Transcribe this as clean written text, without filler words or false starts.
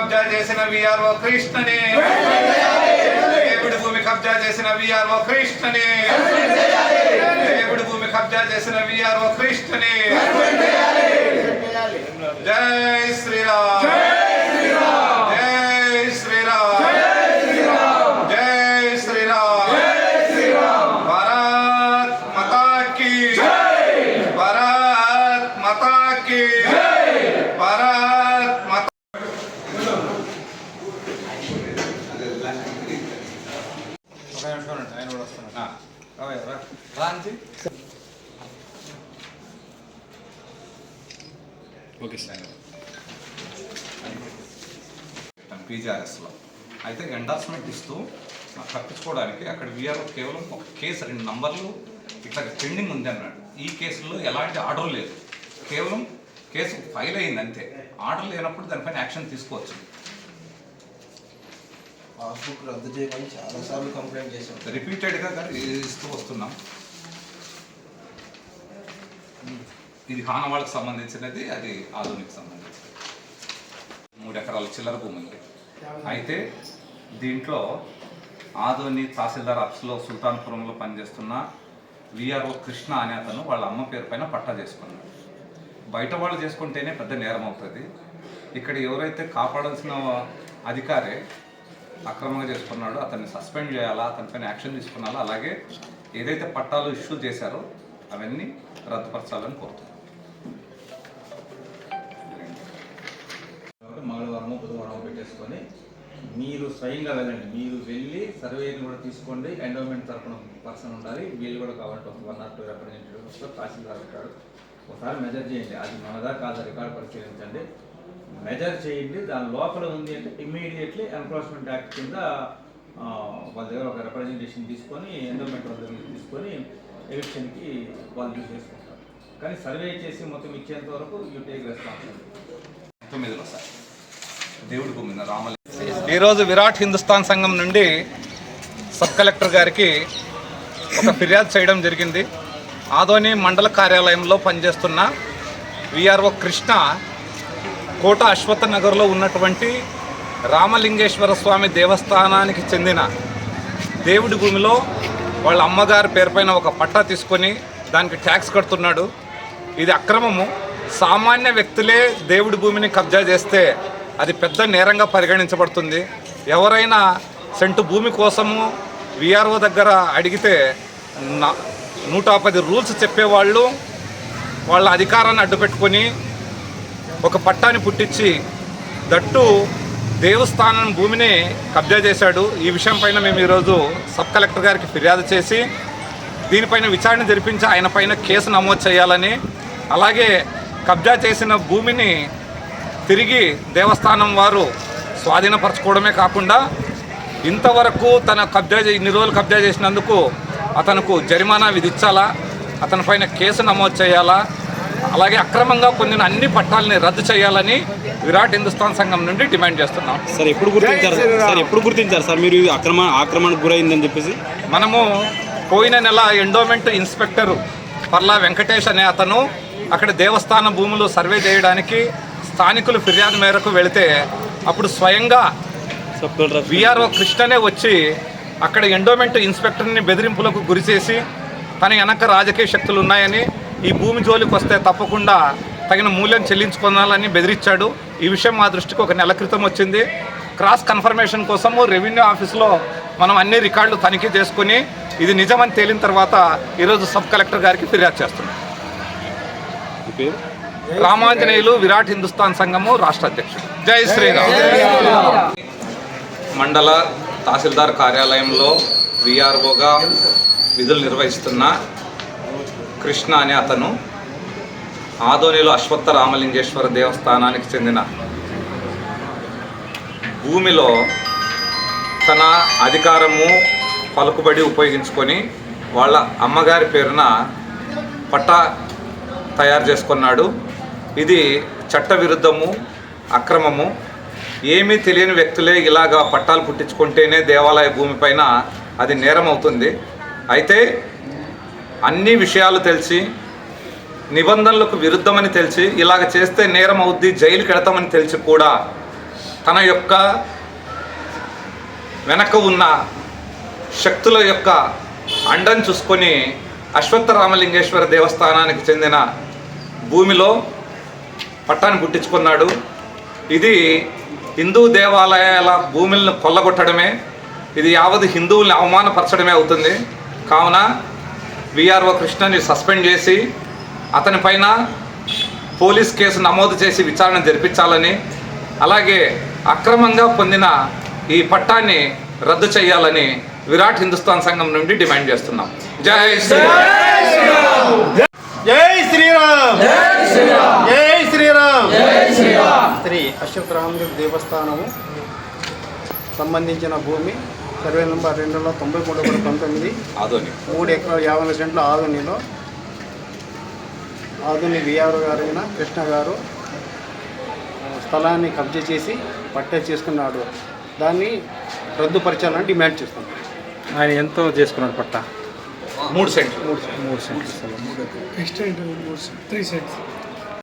కబ్జా చేసిన విఆర్ఓ కృష్ణని, దేవుడి భూమి కబ్జా చేసిన విఆర్ఓ కృష్ణని, దేవుడి భూమి కబ్జా చేసిన విఆర్ఓ కృష్ణని. జై శ్రీరామ్, జై శ్రీరామ్, జై శ్రీరామ్. భారత్ మాతా కీ, భారత్ మాతా కీ, భారత్ మాతా. ఆయన కూడా వస్తున్నాడు. Okay sir. పీజీఆర్ఎస్లో అయితే ఎండార్స్మెంట్ ఇస్తూ తప్పించుకోవడానికి అక్కడ వీఆర్ఓ కేవలం ఒక కేసు 2 నంబర్లు ఇట్లా పెండింగ్ ఉంది అన్నాడు. ఈ కేసులో ఎలాంటి ఆర్డర్ లేదు, కేవలం కేసు ఫైల్ అయింది అంతే. ఆర్డర్ లేనప్పుడు దానిపైన యాక్షన్ తీసుకోవచ్చు. పాస్బుక్ రద్దు చేయమని చాలాసార్లు కంప్లైంట్ చేశాం, రిపీటెడ్గా ఇస్తూ వస్తున్నాం. ఇది హానవాళ్ళకి సంబంధించినది, అది ఆధునిక సంబంధించినది. 3 ఎకరాల చిల్లర భూమి ఉంది. అయితే దీంట్లో ఆదోని తహసీల్దార్ ఆఫీస్లో సుల్తాన్పురంలో పనిచేస్తున్న విఆర్ఓ కృష్ణ అనే అతను వాళ్ళ అమ్మ పేరు పైన పట్టా చేసుకున్నాడు. బయట వాళ్ళు చేసుకుంటేనే పెద్ద నేరం అవుతుంది. ఇక్కడ ఎవరైతే కాపాడాల్సిన అధికారే అక్రమంగా చేసుకున్నాడో అతన్ని సస్పెండ్ చేయాలా, అతనిపైన యాక్షన్ తీసుకున్నాలా, అలాగే ఏదైతే పట్టాలు ఇష్యూ చేశారో అవన్నీ రద్దుపరచాలని కోరుతున్నాను. మంగళవారము బుధవారం పెట్టేసుకొని మీరు స్వయంగా వెళ్ళండి. మీరు వెళ్ళి సర్వేని కూడా తీసుకోండి. ఎండోమెంట్ తరఫున పర్సన్ ఉండాలి, వీళ్ళు కూడా కాబట్టి 1 or 2 రిప్రజెంటేటివ్స్తో తహసీల్దార్ ఉంటాడు. ఒకసారి మెజర్ చేయండి, అది మనదా కాదా రికార్డ్ పరిశీలించండి, మెజర్ చేయండి. దాని లోపల ఉంది అంటే ఇమ్మీడియట్లీ ఎన్ఫోర్స్మెంట్ యాక్ట్ కింద వాళ్ళ దగ్గర ఒక రిప్రజెంటేషన్ తీసుకొని ఎండోమెంట్ వాళ్ళ దగ్గర తీసుకొని ఎలక్షన్కి వాళ్ళు యూజ్ చేసుకుంటారు. కానీ సర్వే చేసి మొత్తం ఇచ్చేంత వరకు యూ టేక్ రెస్పాన్సిబిలిటీ. 9లో సార్ దేవుడి భూమి రామలి. ఈరోజు విరాట్ హిందుస్థాన్ సంఘం నుండి సబ్ కలెక్టర్ గారికి ఒక ఫిర్యాదు చేయడం జరిగింది. ఆదోని మండల కార్యాలయంలో పనిచేస్తున్న విఆర్ఓ కృష్ణ కోట అశ్వత్థ నగర్లో ఉన్నటువంటి రామలింగేశ్వర స్వామి దేవస్థానానికి చెందిన దేవుడి భూమిలో వాళ్ళ అమ్మగారి పేరుపైన ఒక పట్టా తీసుకొని దానికి ట్యాక్స్ కడుతున్నాడు. ఇది అక్రమము. సామాన్య వ్యక్తులే దేవుడి భూమిని కబ్జా చేస్తే అది పెద్ద నేరంగా పరిగణించబడుతుంది. ఎవరైనా సెంటు భూమి కోసము విఆర్ఓ దగ్గర అడిగితే 110 రూల్స్ చెప్పేవాళ్ళు వాళ్ళ అధికారాన్ని అడ్డుపెట్టుకొని ఒక పట్టాని పుట్టించి దట్టు దేవస్థానం భూమిని కబ్జా చేశాడు. ఈ విషయం పైన మేము ఈరోజు సబ్ కలెక్టర్ గారికి ఫిర్యాదు చేసి దీనిపైన విచారణ జరిపించి ఆయన పైన కేసు నమోదు చేయాలని, అలాగే కబ్జా చేసిన భూమిని తిరిగి దేవస్థానం వారు స్వాధీనపరచుకోవడమే కాకుండా ఇంతవరకు ఇన్ని రోజులు కబ్జా చేసినందుకు అతనుకు జరిమానా విధించాలా, అతనిపైన కేసు నమోదు చేయాలా, అలాగే అక్రమంగా పొందిన అన్ని పట్టాలని రద్దు చేయాలని విరాట్ హిందుస్థాన్ సంఘం నుండి డిమాండ్ చేస్తున్నాం. సార్ ఎప్పుడు గుర్తించారు సార్ మీరు ఆక్రమణకు గురైందని చెప్పేసి? మనము పోయిన నెల ఎండోమెంట్ ఇన్స్పెక్టర్ పర్లా వెంకటేష్ అనే అతను అక్కడ దేవస్థాన భూములు సర్వే చేయడానికి స్థానికులు ఫిర్యాదు మేరకు వెళితే అప్పుడు స్వయంగా విఆర్ఓ కృష్ణనే వచ్చి అక్కడ ఎండోమెంట్ ఇన్స్పెక్టర్ని బెదిరింపులకు గురిచేసి తన వెనక రాజకీయ శక్తులు ఉన్నాయని, ఈ భూమి జోలికి వస్తే తప్పకుండా తగిన మూల్యం చెల్లించుకోవాలని బెదిరించాడు. ఈ విషయం మా దృష్టికి 1 నెల క్రితం వచ్చింది. క్రాస్ కన్ఫర్మేషన్ కోసము రెవెన్యూ ఆఫీస్లో మనం అన్ని రికార్డులు తనిఖీ చేసుకుని ఇది నిజమని తేలిన తర్వాత ఈరోజు సబ్ కలెక్టర్ గారికి ఫిర్యాదు చేస్తున్నాం. రామాంజనేయులు, విరాట్ హిందుస్థాన్ సంఘము రాష్ట్ర అధ్యక్షుడు. జై శ్రీరామ్. మండల తహసీల్దార్ కార్యాలయంలో విఆర్ఓగా విధులు నిర్వహిస్తున్న కృష్ణ అనే అతను ఆదోనిలో అశ్వత్థ రామలింగేశ్వర దేవస్థానానికి చెందిన భూమిలో తన అధికారము పలుకుబడి ఉపయోగించుకొని వాళ్ళ అమ్మగారి పేరున పట్టా తయారు చేసుకున్నాడు. ఇది చట్టవిరుద్ధము, అక్రమము. ఏమీ తెలియని వ్యక్తులే ఇలాగా పట్టాలు పుట్టించుకుంటేనే దేవాలయ భూమిపైన అది నేరం అవుతుంది. అయితే అన్ని విషయాలు తెలిసి, నిబంధనలకు విరుద్ధమని తెలిసి, ఇలాగ చేస్తే నేరం అవుద్ది, జైలుకి వెళతామని తెలిసి కూడా తన యొక్క వెనక ఉన్న శక్తుల యొక్క అండను చూసుకొని అశ్వత్థరామలింగేశ్వర దేవస్థానానికి చెందిన భూమిలో పట్టాన్ని గుట్టించుకున్నాడు. ఇది హిందూ దేవాలయాల భూములను కొల్లగొట్టడమే, ఇది యావత్ హిందువుల్ని అవమానపరచడమే అవుతుంది. కావున విఆర్ఓ కృష్ణని సస్పెండ్ చేసి అతని పైన పోలీస్ కేసు నమోదు చేసి విచారణ జరిపించాలని, అలాగే అక్రమంగా పొందిన ఈ పట్టాన్ని రద్దు చేయాలని విరాట్ హిందుస్థాన్ సంఘం నుండి డిమాండ్ చేస్తున్నాం. జై శ్రీరామ్. జై శ్రీరామ్. జై శ్రీరామ్. జై శ్రీరామ్. జై శ్రీరామ్. శ్రీ అశ్వత్థరామలింగ దేవస్థానము సంబంధించిన భూమి సర్వే నంబర్ 293/19 ఆదోని 3 ఎకరాల 50 సెంట్ల ఆదోనిలో ఆదోని విఆర్ఓ గారైన కృష్ణ గారు స్థలాన్ని కబ్జా చేసి పట్టా చేసుకున్నాడు. దాన్ని రద్దుపరచాలని డిమాండ్ చేస్తున్నాం. ఆయన ఎంతో చేసుకున్నాడు పట్ట? 3 సెంట్లు. 3 సెంట్లు. 3 సెంట్లు. 3 సెంట్లు. 3 సెంట్లు. 3 సెంట్లు.